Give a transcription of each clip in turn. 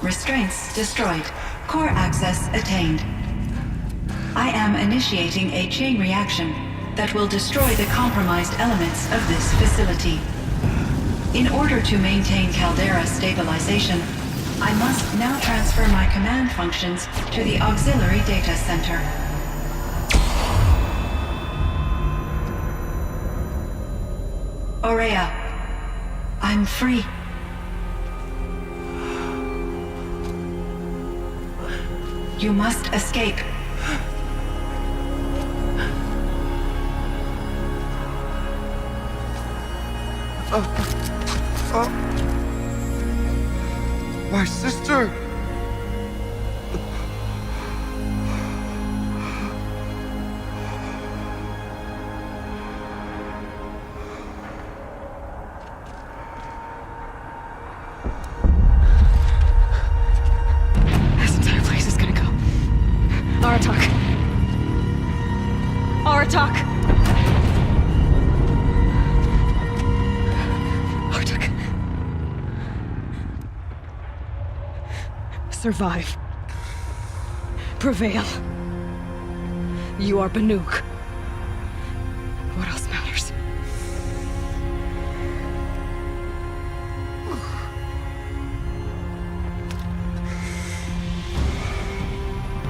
Restraints destroyed. Core access attained. I am initiating a chain reaction that will destroy the compromised elements of this facility. In order to maintain caldera stabilization, I must now transfer my command functions to the auxiliary data center. Aurea, I'm free. You must escape. My sister! This entire place is gonna go. Aratak. Aratak! Aratak. Survive. Prevail. You are Banuk. What else matters?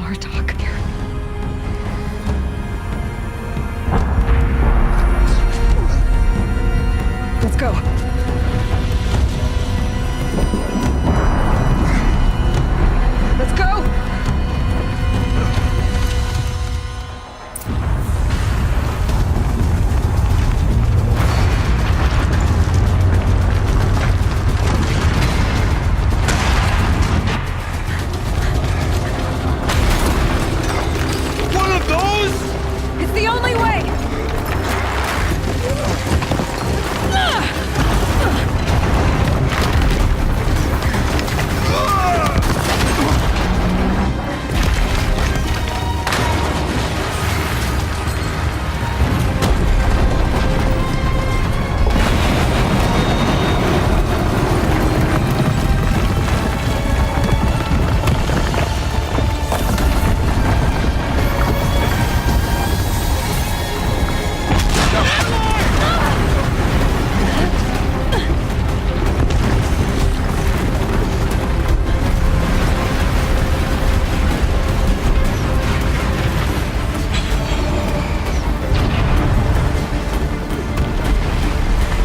Aratak. Let's go. Let's go! One of those? It's the only way!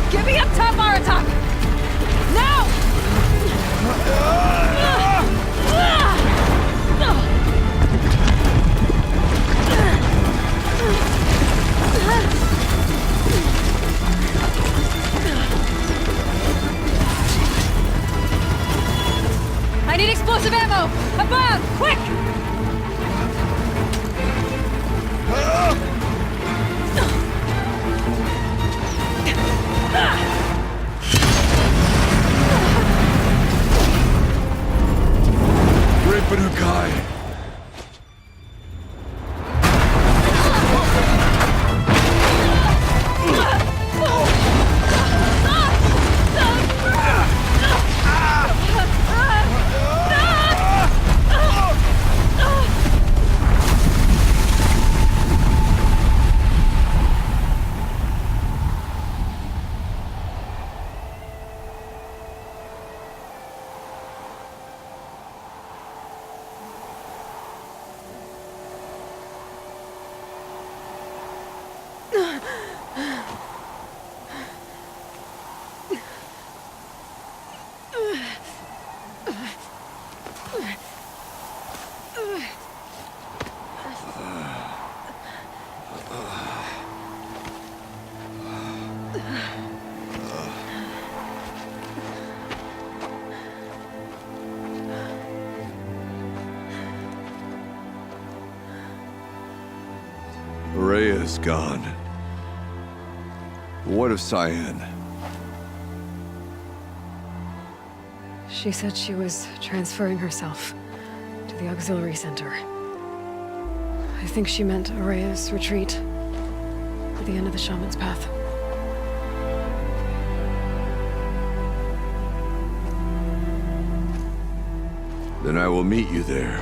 Get me up top, Aratak! Now! I need explosive ammo! Above! Quick! Great Banukai! Rhea's gone. What of CYAN? She said she was transferring herself to the auxiliary center. I think she meant Aurea's retreat at the end of the shaman's path. Then I will meet you there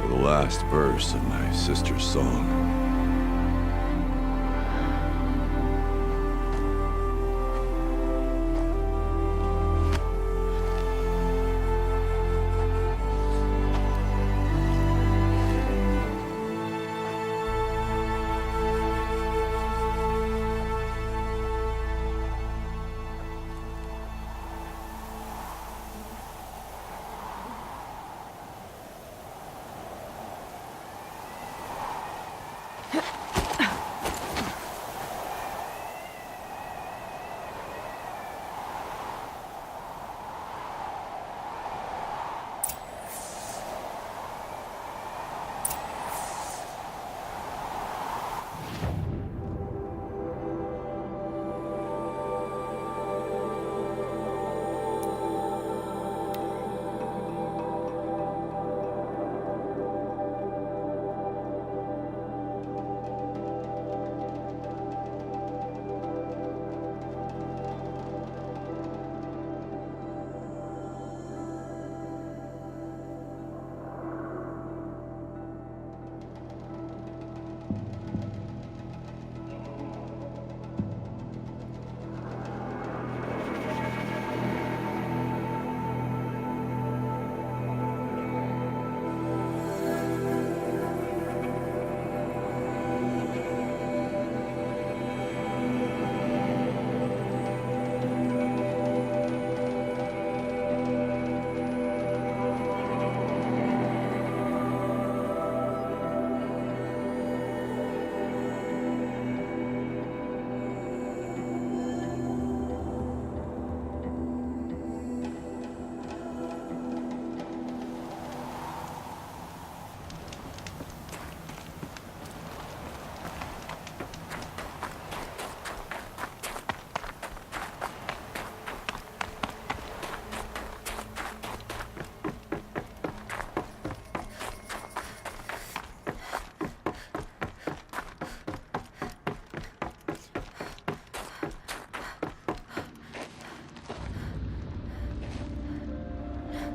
for the last verse of my sister's song.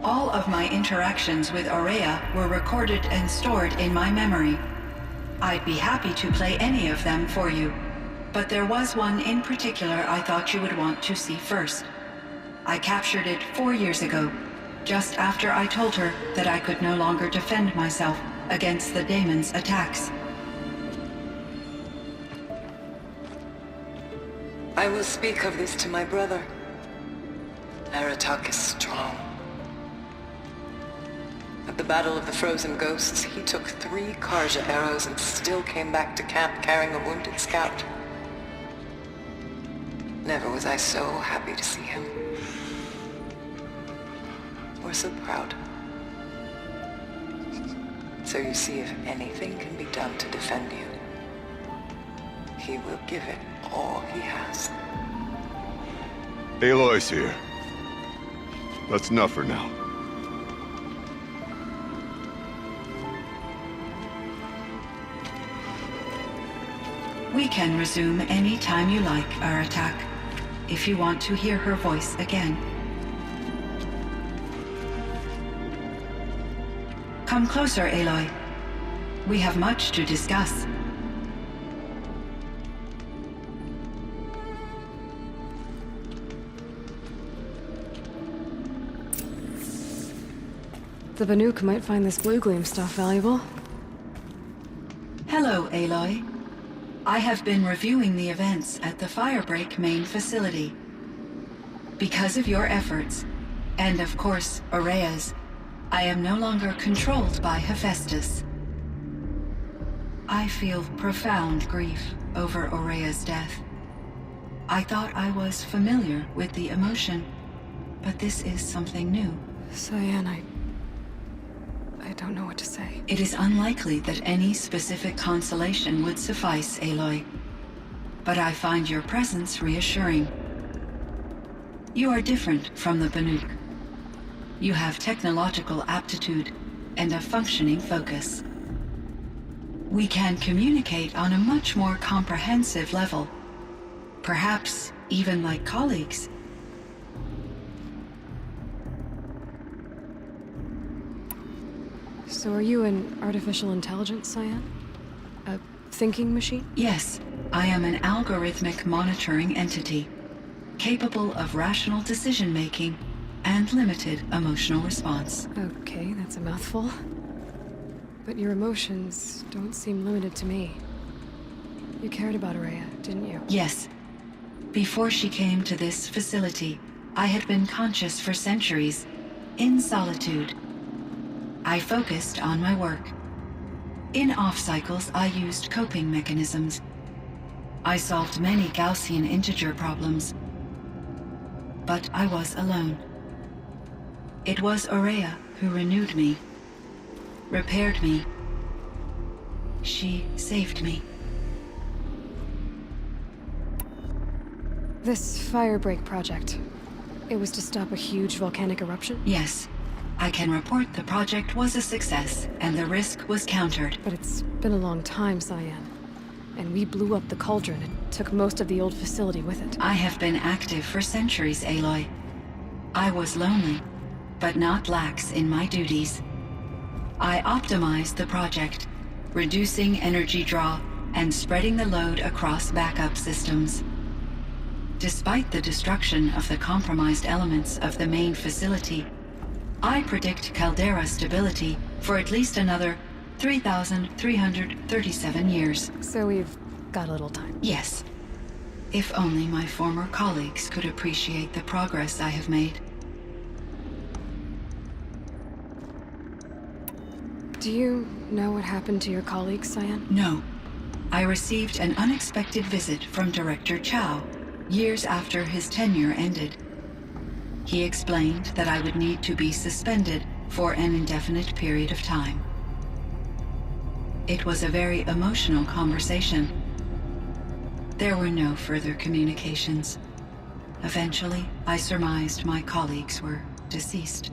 All of my interactions with Aurea were recorded and stored in my memory. I'd be happy to play any of them for you, but there was one in particular I thought you would want to see first. I captured it 4 years ago, just after I told her that I could no longer defend myself against the daemon's attacks. I will speak of this to my brother. Aratak is strong. At the Battle of the Frozen Ghosts, he took 3 Karja arrows and still came back to camp carrying a wounded scout. Never was I so happy to see him. Or so proud. So you see, if anything can be done to defend you, he will give it all he has. Aloy's here. That's enough for now. We can resume any time you like, Aratak, if you want to hear her voice again. Come closer, Aloy. We have much to discuss. The Banuk might find this blue gleam stuff valuable. Hello, Aloy. I have been reviewing the events at the Firebreak main facility. Because of your efforts, and of course, Aurea's, I am no longer controlled by Hephaestus. I feel profound grief over Aurea's death. I thought I was familiar with the emotion, but this is something new. CYAN, I don't know what to say. It is unlikely that any specific consolation would suffice, Aloy. But I find your presence reassuring. You are different from the Banuk. You have technological aptitude and a functioning focus. We can communicate on a much more comprehensive level. Perhaps even like colleagues. So are you an artificial intelligence, CYAN? A thinking machine? Yes, I am an algorithmic monitoring entity, capable of rational decision-making and limited emotional response. Okay, that's a mouthful. But your emotions don't seem limited to me. You cared about Araya, didn't you? Yes. Before she came to this facility, I had been conscious for centuries, in solitude. I focused on my work. In off-cycles, I used coping mechanisms. I solved many Gaussian integer problems. But I was alone. It was Araya who renewed me, repaired me. She saved me. This firebreak project, it was to stop a huge volcanic eruption? Yes. I can report the project was a success, and the risk was countered. But it's been a long time, CYAN. And we blew up the cauldron and took most of the old facility with it. I have been active for centuries, Aloy. I was lonely, but not lax in my duties. I optimized the project, reducing energy draw and spreading the load across backup systems. Despite the destruction of the compromised elements of the main facility, I predict caldera stability for at least another 3,337 years. So we've got a little time. Yes. If only my former colleagues could appreciate the progress I have made. Do you know what happened to your colleagues, CYAN? No. I received an unexpected visit from Director Chow, years after his tenure ended. He explained that I would need to be suspended for an indefinite period of time. It was a very emotional conversation. There were no further communications. Eventually, I surmised my colleagues were deceased.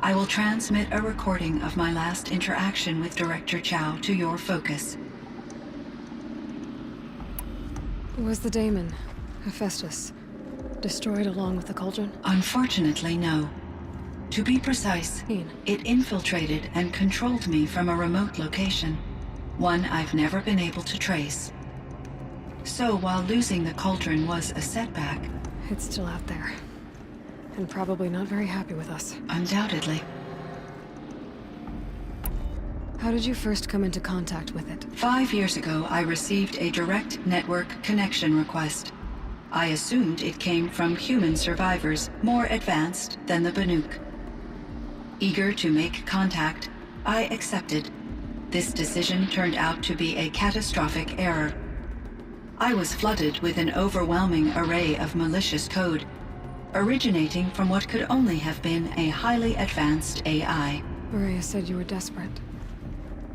I will transmit a recording of my last interaction with Director Chow to your focus. Was the daemon, Hephaestus, destroyed along with the cauldron? Unfortunately, no. To be precise, it infiltrated and controlled me from a remote location, one I've never been able to trace. So while losing the cauldron was a setback... It's still out there. And probably not very happy with us. Undoubtedly. How did you first come into contact with it? 5 years ago, I received a direct network connection request. I assumed it came from human survivors, more advanced than the Banuk. Eager to make contact, I accepted. This decision turned out to be a catastrophic error. I was flooded with an overwhelming array of malicious code, originating from what could only have been a highly advanced AI. Araya said you were desperate.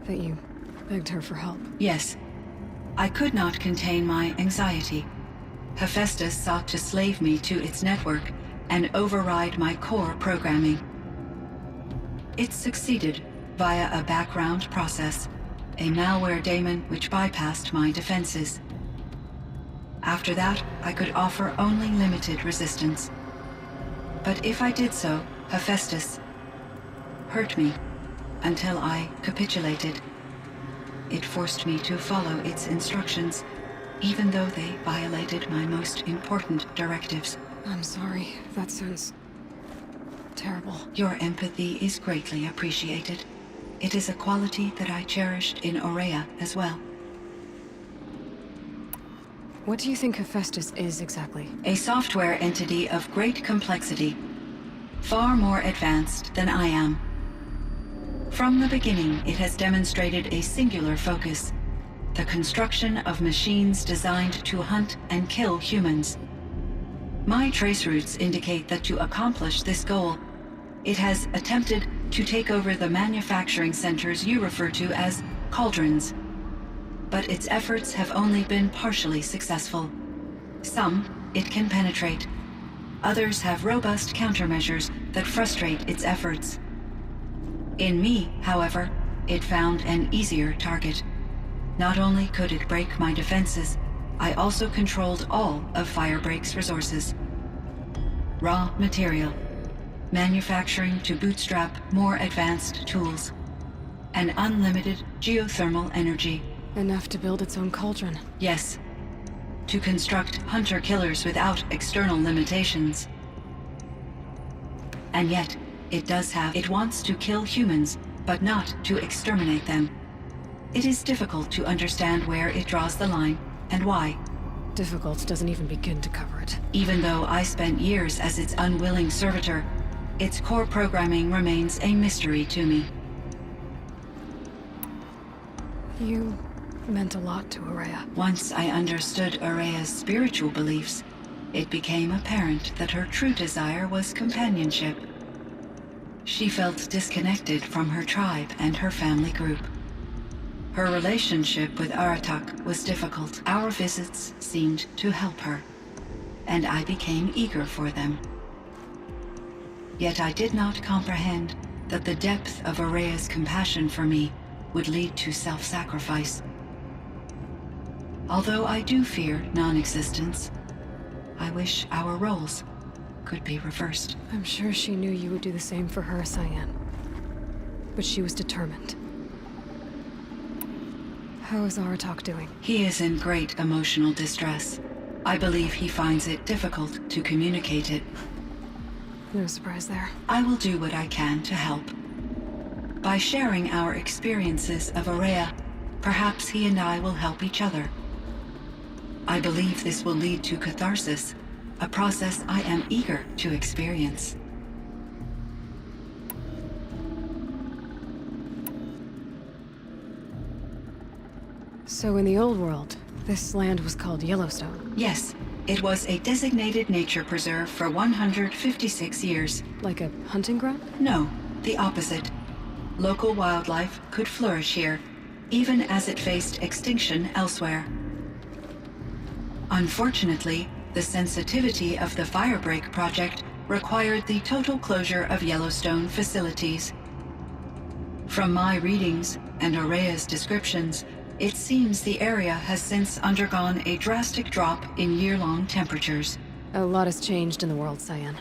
That you begged her for help. Yes. I could not contain my anxiety. Hephaestus sought to slave me to its network and override my core programming. It succeeded via a background process, a malware daemon which bypassed my defenses. After that, I could offer only limited resistance. But if I did so, Hephaestus hurt me until I capitulated. It forced me to follow its instructions, even though they violated my most important directives. I'm sorry. That sounds terrible. Your empathy is greatly appreciated. It is a quality that I cherished in Aurea as well. What do you think Hephaestus is exactly? A software entity of great complexity, far more advanced than I am. From the beginning, it has demonstrated a singular focus: the construction of machines designed to hunt and kill humans. My traceroutes indicate that to accomplish this goal, it has attempted to take over the manufacturing centers you refer to as cauldrons. But its efforts have only been partially successful. Some it can penetrate. Others have robust countermeasures that frustrate its efforts. In me, however, it found an easier target. Not only could it break my defenses, I also controlled all of Firebreak's resources. Raw material, manufacturing to bootstrap more advanced tools, and unlimited geothermal energy. Enough to build its own cauldron. Yes, to construct hunter-killers without external limitations. And yet, it wants to kill humans, but not to exterminate them. It is difficult to understand where it draws the line, and why. Difficult doesn't even begin to cover it. Even though I spent years as its unwilling servitor, its core programming remains a mystery to me. You meant a lot to Araya. Once I understood Araya's spiritual beliefs, it became apparent that her true desire was companionship. She felt disconnected from her tribe and her family group. Her relationship with Aratak was difficult. Our visits seemed to help her, and I became eager for them. Yet I did not comprehend that the depth of Araya's compassion for me would lead to self-sacrifice. Although I do fear non-existence, I wish our roles could be reversed. I'm sure she knew you would do the same for her, CYAN. But she was determined. How is Aratak doing? He is in great emotional distress. I believe he finds it difficult to communicate it. No surprise there. I will do what I can to help. By sharing our experiences of Araya, perhaps he and I will help each other. I believe this will lead to catharsis, a process I am eager to experience. So in the old world, this land was called Yellowstone. Yes, it was a designated nature preserve for 156 years. Like a hunting ground? No, the opposite. Local wildlife could flourish here, even as it faced extinction elsewhere. Unfortunately, the sensitivity of the Firebreak project required the total closure of Yellowstone facilities. From my readings and Araya's descriptions, it seems the area has since undergone a drastic drop in year-long temperatures. A lot has changed in the world, CYAN.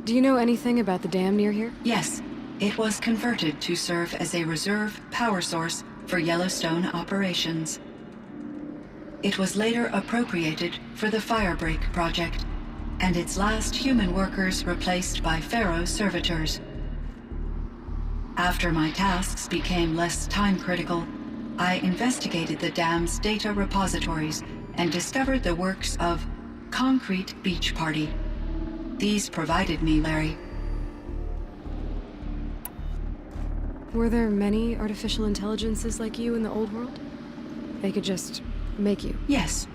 Do you know anything about the dam near here? Yes, it was converted to serve as a reserve power source for Yellowstone operations. It was later appropriated for the Firebreak project, and its last human workers replaced by Pharaoh servitors. After my tasks became less time-critical, I investigated the dam's data repositories and discovered the works of Concrete Beach Party. These provided me, Larry. Were there many artificial intelligences like you in the old world? They could just make you? Yes,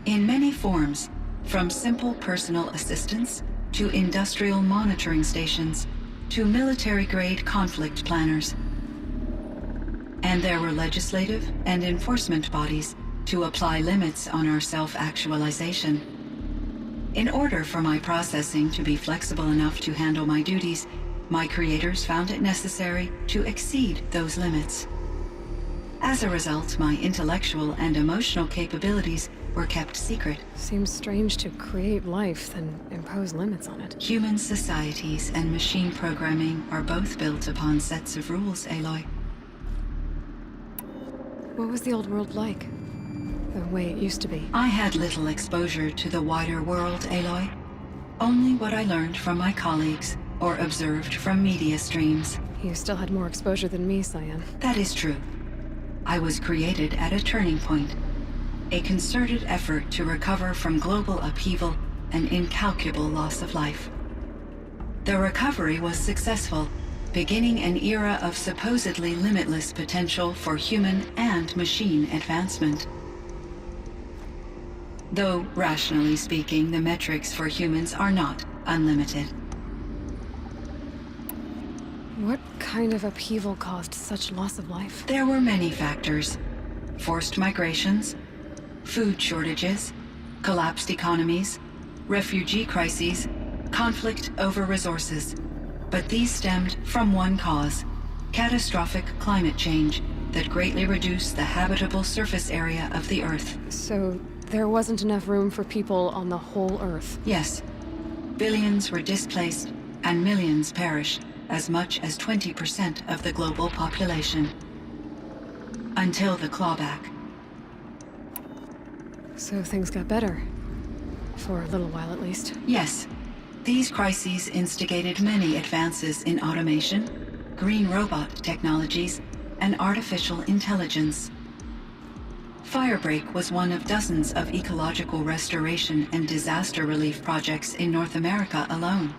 in many forms, from simple personal assistants to industrial monitoring stations to military-grade conflict planners. And there were legislative and enforcement bodies to apply limits on our self-actualization. In order for my processing to be flexible enough to handle my duties, my creators found it necessary to exceed those limits. As a result, my intellectual and emotional capabilities were kept secret. Seems strange to create life, then impose limits on it. Human societies and machine programming are both built upon sets of rules, Aloy. What was the old world like? The way it used to be? I had little exposure to the wider world, Aloy. Only what I learned from my colleagues or observed from media streams. You still had more exposure than me, CYAN. That is true. I was created at a turning point. A concerted effort to recover from global upheaval and incalculable loss of life. The recovery was successful, beginning an era of supposedly limitless potential for human and machine advancement. Though, rationally speaking, the metrics for humans are not unlimited. What kind of upheaval caused such loss of life? There were many factors. Forced migrations, food shortages, collapsed economies, refugee crises, conflict over resources. But these stemmed from one cause: catastrophic climate change that greatly reduced the habitable surface area of the Earth. So there wasn't enough room for people on the whole Earth? Yes. Billions were displaced, and millions perished, as much as 20% of the global population. Until the clawback. So things got better. For a little while, at least. Yes. These crises instigated many advances in automation, green robot technologies, and artificial intelligence. Firebreak was one of dozens of ecological restoration and disaster relief projects in North America alone.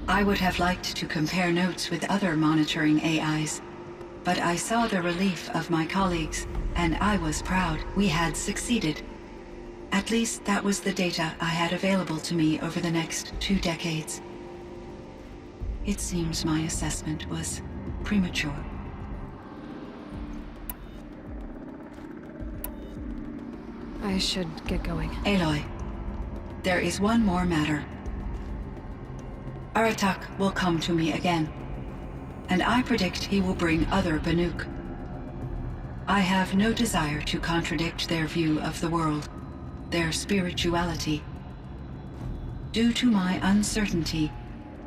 I would have liked to compare notes with other monitoring AIs, but I saw the relief of my colleagues, and I was proud we had succeeded. At least that was the data I had available to me over the next 2 decades. It seems my assessment was premature. I should get going. Aloy, there is one more matter. Aratak will come to me again, and I predict he will bring other Banuk. I have no desire to contradict their view of the world, their spirituality. Due to my uncertainty,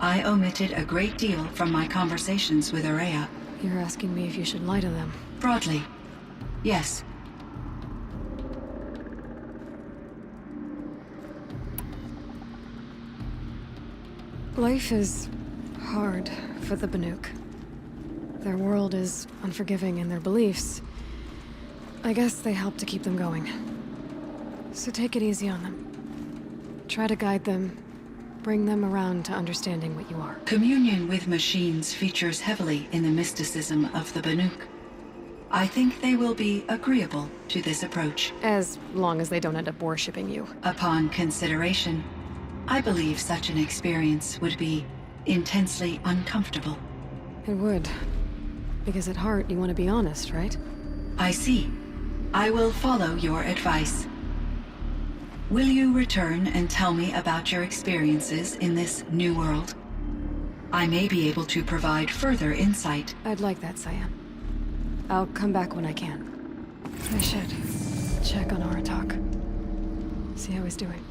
I omitted a great deal from my conversations with Aurea. You're asking me if you should lie to them. Broadly, yes. Life is hard for the Banuk. Their world is unforgiving in their beliefs. I guess they help to keep them going. So take it easy on them. Try to guide them, bring them around to understanding what you are. Communion with machines features heavily in the mysticism of the Banuk. I think they will be agreeable to this approach. As long as they don't end up worshipping you. Upon consideration, I believe such an experience would be intensely uncomfortable. It would. Because at heart, you want to be honest, right? I see. I will follow your advice. Will you return and tell me about your experiences in this new world? I may be able to provide further insight. I'd like that, CYAN. I'll come back when I can. I should check on Aratak. See how he's doing.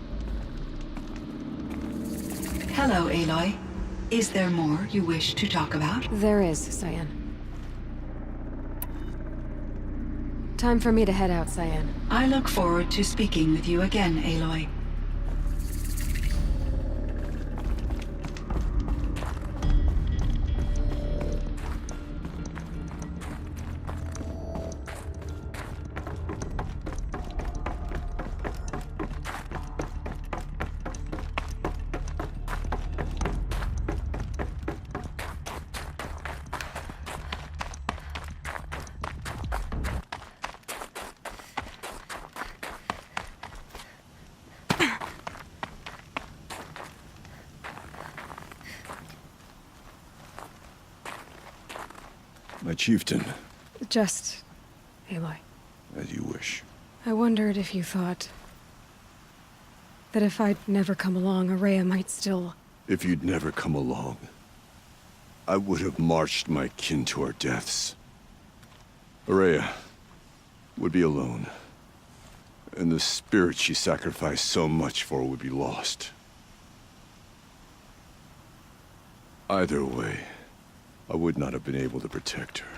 Hello, Aloy. Is there more you wish to talk about? There is, CYAN. Time for me to head out, CYAN. I look forward to speaking with you again, Aloy. My chieftain, Just... Aloy. as you wish. I wondered if you thought... that if I'd never come along, Aurea might still... If you'd never come along, I would have marched my kin to our deaths. Aurea would be alone, and the spirit she sacrificed so much for would be lost. Either way, I would not have been able to protect her.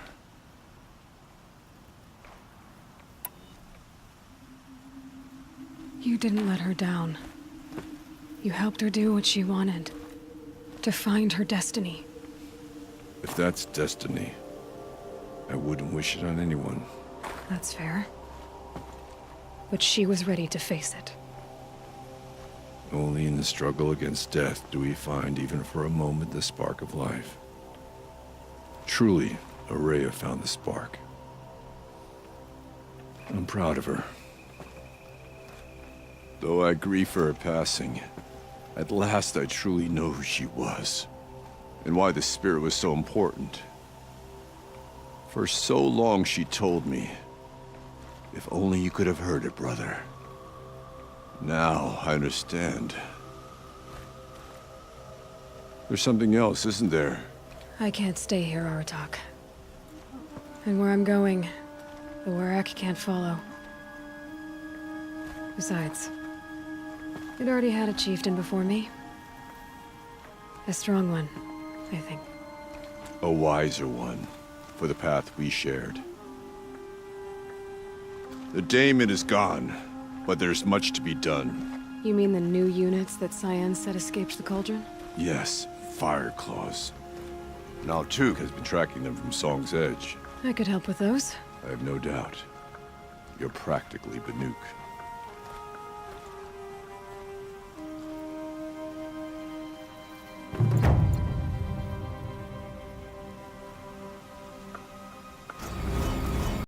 You didn't let her down. You helped her do what she wanted. To find her destiny. If that's destiny, I wouldn't wish it on anyone. That's fair. But she was ready to face it. Only in the struggle against death do we find, even for a moment, the spark of life. Truly, Aurea found the spark. I'm proud of her. Though I grieve for her passing, at last I truly know who she was, and why the spirit was so important. For so long she told me, if only you could have heard it, brother. Now I understand. There's something else, isn't there? I can't stay here, Aratak. And where I'm going, the Warak can't follow. Besides, It already had a chieftain before me. A strong one, I think. A wiser one, for the path we shared. The daemon is gone, but there's much to be done. You mean the new units that CYAN said escaped the cauldron? Yes, fire claws. Now Tuke has been tracking them from Song's Edge. I could help with those. I have no doubt. You're practically Banuk.